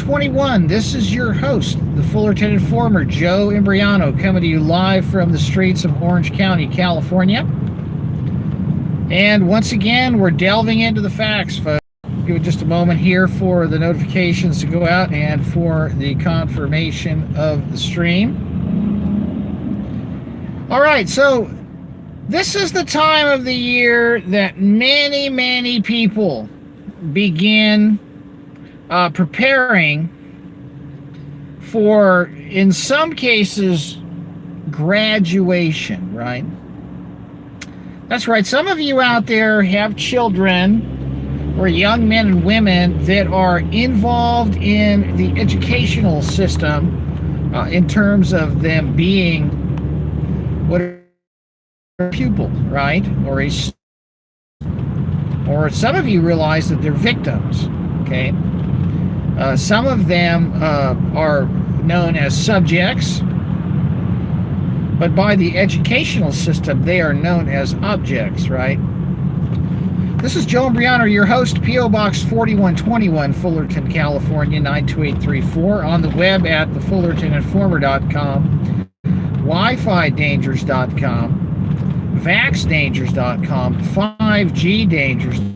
4121. This is your host, the Fullerton Informer, Joe Imbriano, coming to you live from the streets of Orange County, California. And once again, we're delving into the facts, folks. Give it just a moment here for the notifications to go out and for the confirmation of the stream. All right, so this is the time of the year that many people begin preparing for, in some cases, graduation, right? That's right. Some of you out there have children or young men and women that are involved in the educational system in terms of them being what a pupil, right? Or some of you realize that they're victims, okay? Some of them are known as subjects, but by the educational system, they are known as objects, right? This is Joe Imbriano, your host, PO Box 4121, Fullerton, California, 92834, on the web at thefullertoninformer.com, WiFiDangers.com, VaxDangers.com, 5GDangers.com.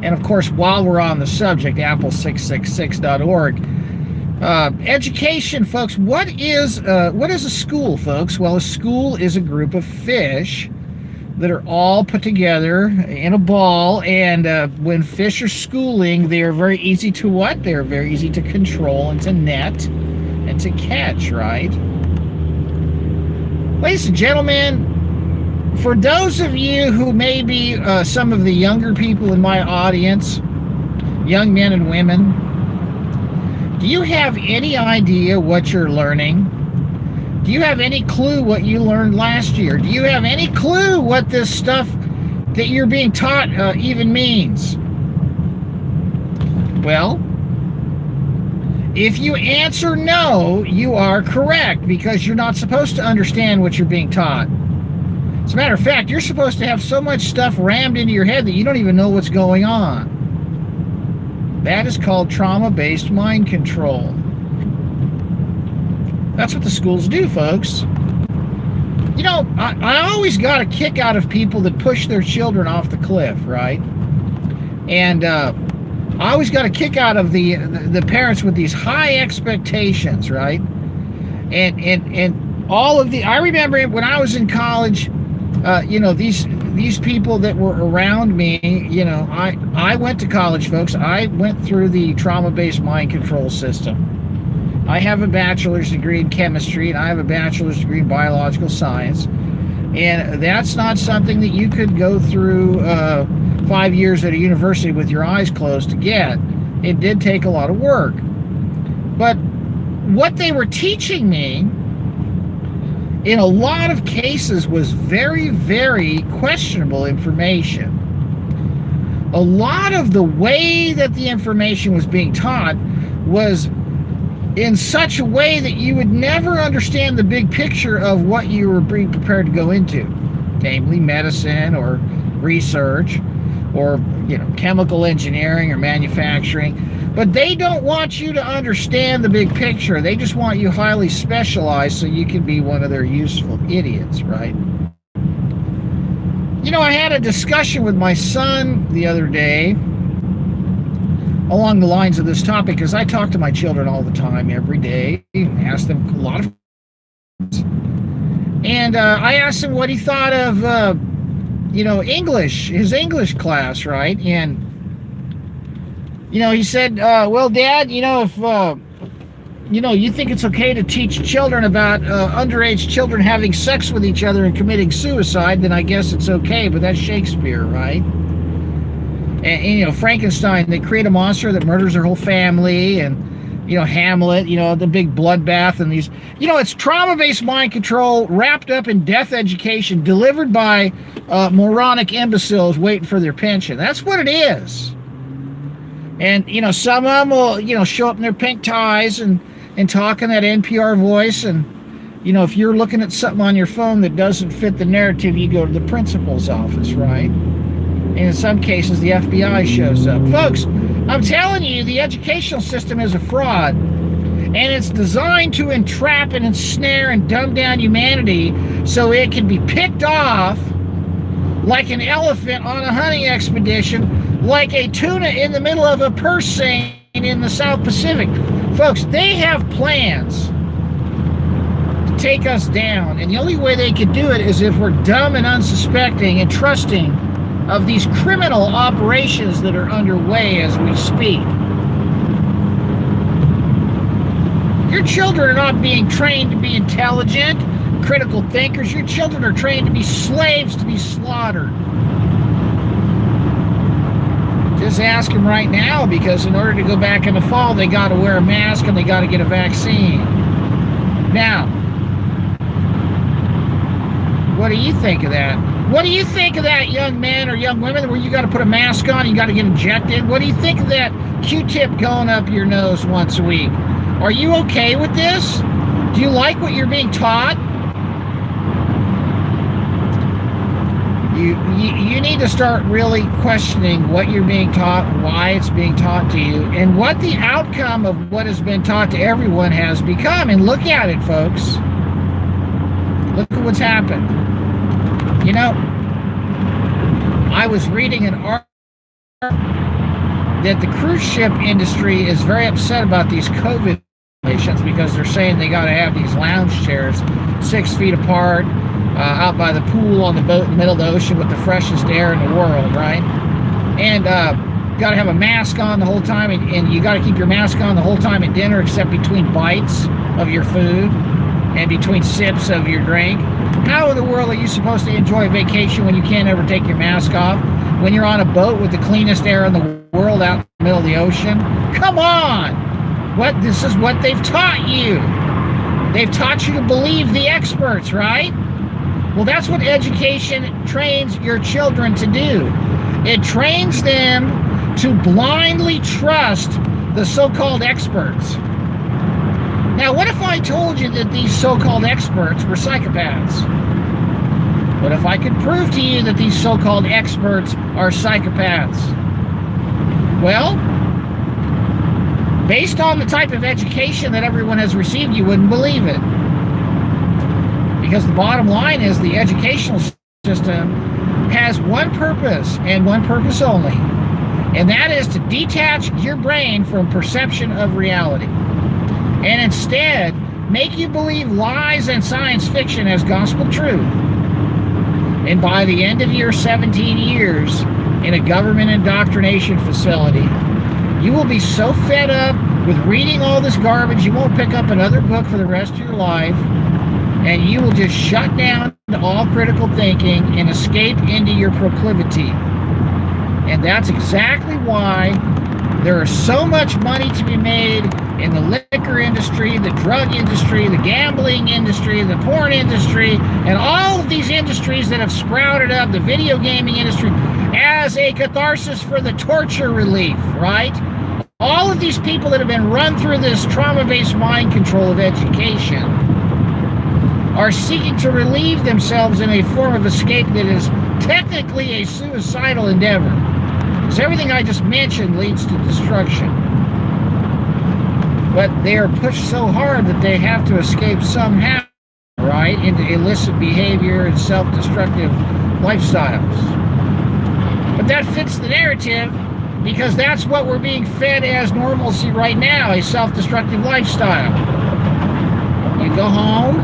And of course, while we're on the subject, apple666.org. Education, folks. What is a school, folks? Well, a school is a group of fish that are all put together in a ball, and when fish are schooling, they are very easy to what? They're very easy to control and to net and to catch, right? Ladies and gentlemen, for those of you who may be some of the younger people in my audience, young men and women, do you have any idea what you're learning? Do you have any clue what you learned last year? Do you have any clue what this stuff that you're being taught even means? Well, if you answer no, you are correct, because you're not supposed to understand what you're being taught. As a matter of fact, you're supposed to have so much stuff rammed into your head that you don't even know what's going on. That is called trauma-based mind control. That's what the schools do, folks. You know, I always got a kick out of people that push their children off the cliff, right? And I always got a kick out of the parents with these high expectations, right? And all of the, I remember when I was in college, you know, these people that were around me, you know, I went to college, folks. I went through the trauma-based mind control system. I have a bachelor's degree in chemistry, and I have a bachelor's degree in biological science. And that's not something that you could go through 5 years at a university with your eyes closed to get. It did take a lot of work. But what they were teaching me, in a lot of cases, was very questionable information. A lot of the way that the information was being taught was in such a way that you would never understand the big picture of what you were being prepared to go into, namely medicine or research or, you know, chemical engineering or manufacturing. But they don't want you to understand the big picture. They just want you highly specialized so you can be one of their useful idiots, right? You know, I had a discussion with my son the other day along the lines of this topic, because I talk to my children all the time, every day, and ask them a lot of questions. And I asked him what he thought of, you know, English, his English class, right? And you know, he said, well, Dad, you know, if, you know, you think it's okay to teach children about underage children having sex with each other and committing suicide, then I guess it's okay, but that's Shakespeare, right? And you know, Frankenstein, they create a monster that murders their whole family, and, you know, Hamlet, you know, the big bloodbath, and these, you know, it's trauma-based mind control wrapped up in death education delivered by moronic imbeciles waiting for their pension. That's what it is. And, you know, some of them will, you know, show up in their pink ties and talk in that NPR voice. And, you know, if you're looking at something on your phone that doesn't fit the narrative, you go to the principal's office, right? And in some cases, the FBI shows up. Folks, I'm telling you, the educational system is a fraud. And it's designed to entrap and ensnare and dumb down humanity so it can be picked off like an elephant on a hunting expedition, like a tuna in the middle of a purse seine in the South Pacific. Folks, they have plans to take us down, and the only way they could do it is if we're dumb and unsuspecting and trusting of these criminal operations that are underway as we speak. Your children are not being trained to be intelligent, critical thinkers. Your children are trained to be slaves, to be slaughtered. Just ask them right now, because in order to go back in the fall, they got to wear a mask and they got to get a vaccine. Now, what do you think of that? What do you think of that, young men or young women, where you got to put a mask on, you got to get injected? What do you think of that Q-tip going up your nose once a week? Are you okay with this? Do you like what you're being taught? You need to start really questioning what you're being taught, why it's being taught to you, and what the outcome of what has been taught to everyone has become. And look at it, folks. Look at what's happened. You know, I was reading an article that the cruise ship industry is very upset about these COVID patients, because they're saying they got to have these lounge chairs 6 feet apart out by the pool on the boat in the middle of the ocean with the freshest air in the world, right? And got to have a mask on the whole time, and you got to keep your mask on the whole time at dinner, except between bites of your food and between sips of your drink. How in the world are you supposed to enjoy a vacation when you can't ever take your mask off? When you're on a boat with the cleanest air in the world out in the middle of the ocean? Come on! This is what they've taught you. They've taught you to believe the experts, right? Well, that's what education trains your children to do. It trains them to blindly trust the so-called experts. Now, what if I told you that these so-called experts were psychopaths? What if I could prove to you that these so-called experts are psychopaths? Well, based on the type of education that everyone has received, you wouldn't believe it. Because the bottom line is the educational system has one purpose, and one purpose only. And that is to detach your brain from perception of reality. And instead, make you believe lies and science fiction as gospel truth. And by the end of your 17 years in a government indoctrination facility, you will be so fed up with reading all this garbage, you won't pick up another book for the rest of your life, and you will just shut down to all critical thinking and escape into your proclivity. And that's exactly why there is so much money to be made in the liquor industry, the drug industry, the gambling industry, the porn industry, and all of these industries that have sprouted up, the video gaming industry, as a catharsis for the torture relief, right? All of these people that have been run through this trauma-based mind control of education are seeking to relieve themselves in a form of escape that is technically a suicidal endeavor. Because everything I just mentioned leads to destruction. But they are pushed so hard that they have to escape somehow, right, into illicit behavior and self-destructive lifestyles. But that fits the narrative, because that's what we're being fed as normalcy right now, a self-destructive lifestyle. You go home,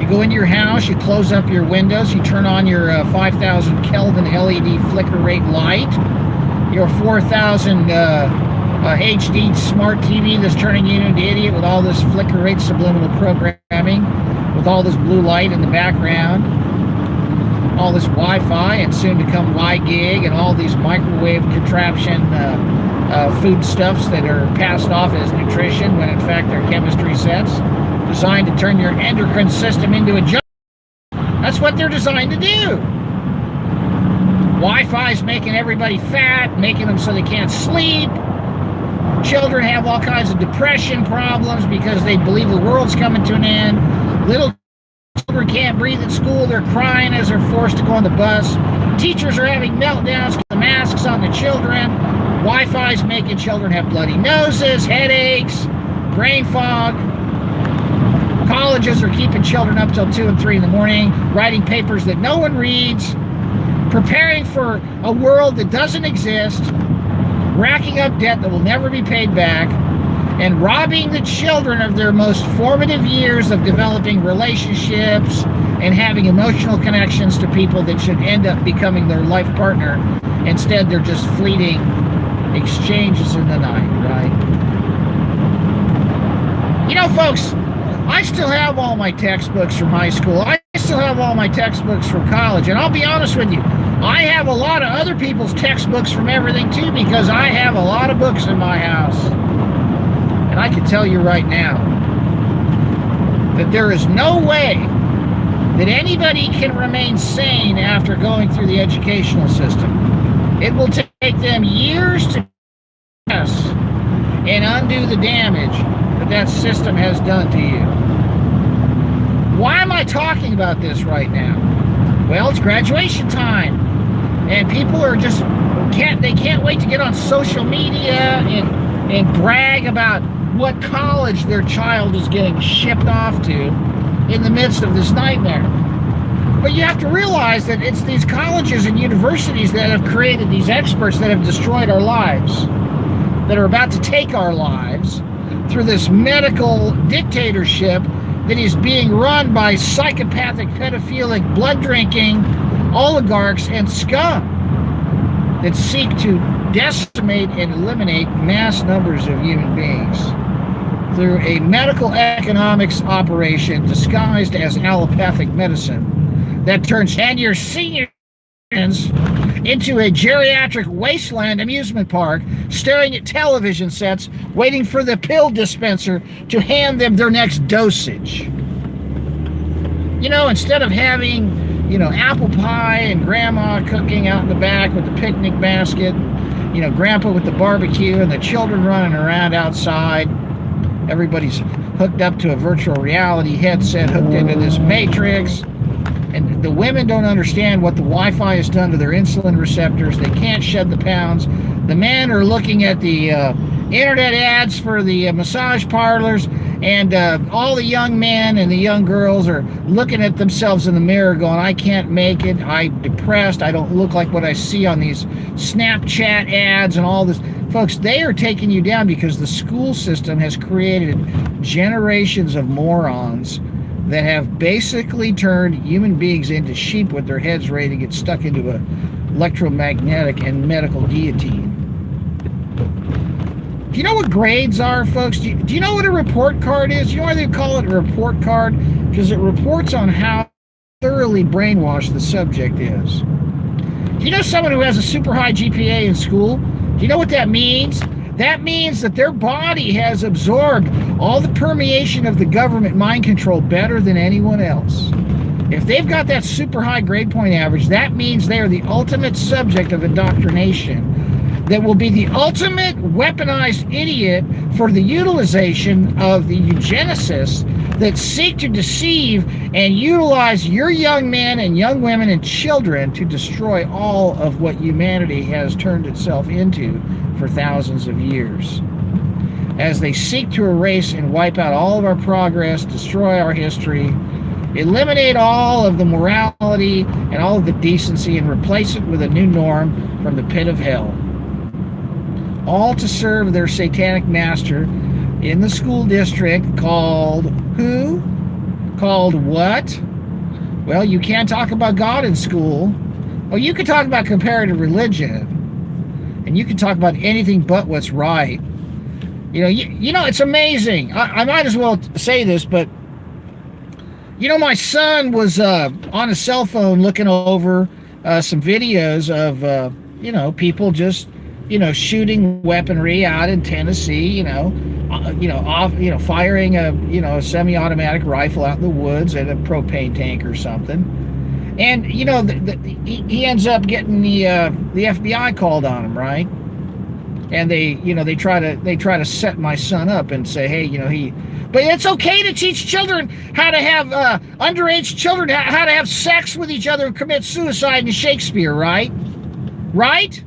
you go into your house, you close up your windows, you turn on your 5,000 Kelvin LED flicker rate light, your 4,000 HD smart TV that's turning you into an idiot with all this flicker rate subliminal programming, with all this blue light in the background, all this Wi-Fi and soon to come Y-gig, and all these microwave contraption foodstuffs that are passed off as nutrition when in fact they're chemistry sets designed to turn your endocrine system into a junkie. That's what they're designed to do. Wi-Fi's making everybody fat, making them so they can't sleep. Children have all kinds of depression problems because they believe the world's coming to an end. Little children can't breathe at school. They're crying as they're forced to go on the bus. Teachers are having meltdowns because the masks on the children. Wi-Fi's making children have bloody noses, headaches, brain fog. Colleges are keeping children up till 2 and 3 in the morning, writing papers that no one reads, preparing for a world that doesn't exist, racking up debt that will never be paid back, and robbing the children of their most formative years of developing relationships and having emotional connections to people that should end up becoming their life partner. Instead, they're just fleeting exchanges in the night, right? You know, folks, I still have all my textbooks from high school. I still have all my textbooks from college. And I'll be honest with you, I have a lot of other people's textbooks from everything too, because I have a lot of books in my house. And I can tell you right now that there is no way that anybody can remain sane after going through the educational system. It will take them years to test and undo the damage that system has done to you. Why am I talking about this right now? Well, it's graduation time, and people are just can't wait to get on social media and brag about what college their child is getting shipped off to in the midst of this nightmare. But you have to realize that it's these colleges and universities that have created these experts that have destroyed our lives, that are about to take our lives through this medical dictatorship that is being run by psychopathic, pedophilic, blood-drinking oligarchs and scum that seek to decimate and eliminate mass numbers of human beings through a medical economics operation disguised as allopathic medicine that turns your senior into a geriatric wasteland amusement park, staring at television sets, waiting for the pill dispenser to hand them their next dosage. You know, instead of having, you know, apple pie and grandma cooking out in the back with the picnic basket, you know, grandpa with the barbecue and the children running around outside, everybody's hooked up to a virtual reality headset, hooked into this matrix. And the women don't understand what the Wi-Fi has done to their insulin receptors. They can't shed the pounds. The men are looking at the internet ads for the massage parlors, and all the young men and the young girls are looking at themselves in the mirror going, I can't make it, I'm depressed, I don't look like what I see on these Snapchat ads and all this. Folks, they are taking you down because the school system has created generations of morons that have basically turned human beings into sheep with their heads ready to get stuck into a electromagnetic and medical guillotine. Do you know what grades are, folks? Do you know what a report card is? You know why they call it a report card? Because it reports on how thoroughly brainwashed the subject is. Do you know someone who has a super high GPA in school? Do you know what that means? That means that their body has absorbed all the permeation of the government mind control better than anyone else. If they've got that super high grade point average, that means they are the ultimate subject of indoctrination that will be the ultimate weaponized idiot for the utilization of the eugenicists that seek to deceive and utilize your young men and young women and children to destroy all of what humanity has turned itself into for thousands of years. As they seek to erase and wipe out all of our progress, destroy our history, eliminate all of the morality and all of the decency, and replace it with a new norm from the pit of hell. All to serve their satanic master in the school district called who? Called what? Well, you can't talk about God in school. Oh, you can talk about comparative religion. And you can talk about anything but what's right. You know, it's amazing. I might as well say this, but you know, my son was on a cell phone looking over some videos of you know, people just, you know, shooting weaponry out in Tennessee. Firing a semi-automatic rifle out in the woods at a propane tank or something. And you know, he ends up getting the FBI called on him, right? And they try to set my son up and say, hey, you know, but it's okay to teach children how to have underage children how to have sex with each other and commit suicide in Shakespeare, right? Right?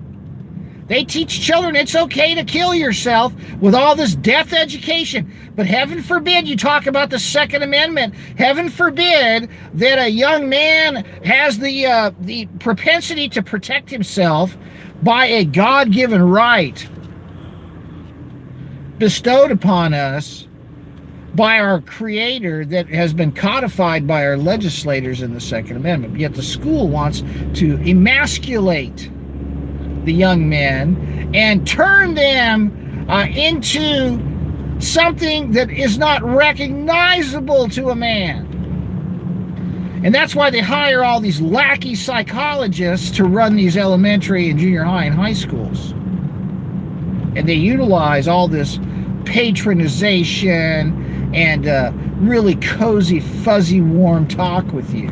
They teach children it's okay to kill yourself with all this death education. But heaven forbid you talk about the Second Amendment. Heaven forbid that a young man has the propensity to protect himself by a God-given right bestowed upon us by our Creator that has been codified by our legislators in the Second Amendment. Yet the school wants to emasculate the young men and turn them into something that is not recognizable to a man. And that's why they hire all these lackey psychologists to run these elementary and junior high and high schools. And they utilize all this patronization and really cozy, fuzzy, warm talk with you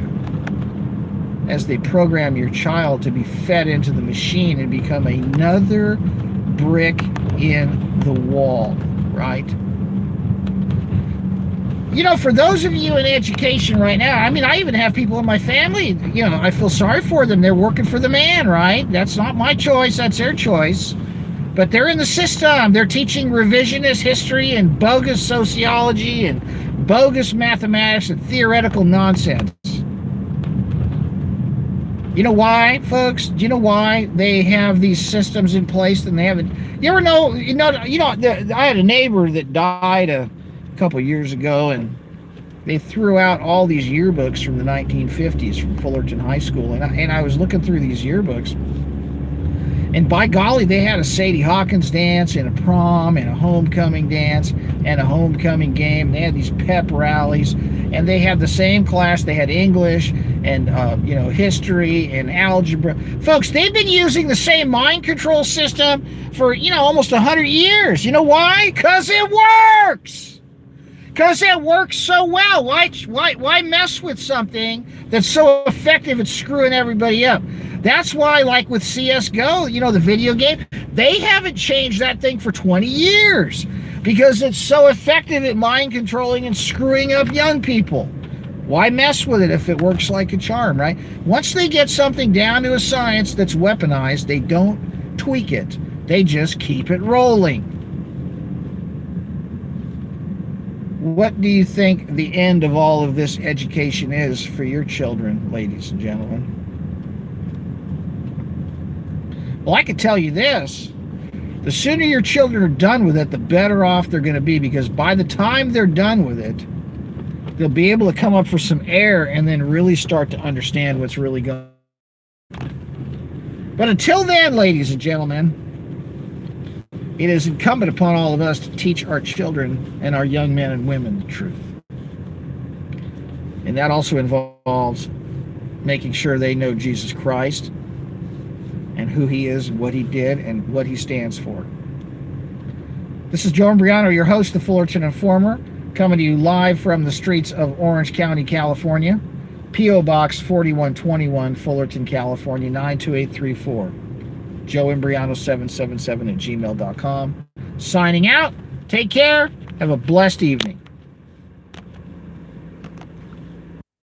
as they program your child to be fed into the machine and become another brick in the wall, right? You know, for those of you in education right now, I mean, I even have people in my family, you know, I feel sorry for them. They're working for the man, right? That's not my choice, that's their choice. But they're in the system. They're teaching revisionist history and bogus sociology and bogus mathematics and theoretical nonsense. You know why, folks? Do you know why they have these systems in place and they haven't? You ever know? I had a neighbor that died a couple years ago, and they threw out all these yearbooks from the 1950s from Fullerton High School, and I was looking through these yearbooks, and by golly, they had a Sadie Hawkins dance and a prom and a homecoming dance and a homecoming game. They had these pep rallies, and they had the same class. They had English and history and algebra. Folks, they've been using the same mind control system for almost 100 years. You know why? Because it works. Because it works so well. Why mess with something that's so effective at screwing everybody up? That's why, like with CSGO, the video game, they haven't changed that thing for 20 years because it's so effective at mind controlling and screwing up young people. Why mess with it if it works like a charm, right? Once they get something down to a science that's weaponized, they don't tweak it. They just keep it rolling. What do you think the end of all of this education is for your children, ladies and gentlemen? Well, I can tell you this. The sooner your children are done with it, the better off they're going to be, because by the time they're done with it, they'll be able to come up for some air and then really start to understand what's really going on. But until then, ladies and gentlemen, it is incumbent upon all of us to teach our children and our young men and women the truth. And that also involves making sure they know Jesus Christ and who he is, what he did, and what he stands for. This is Joe Imbriano, your host, the Fullerton Informer, coming to you live from the streets of Orange County, California. P.O. Box 4121, Fullerton, California, 92834. Joe Imbriano 777 at gmail.com. Signing out. Take care. Have a blessed evening.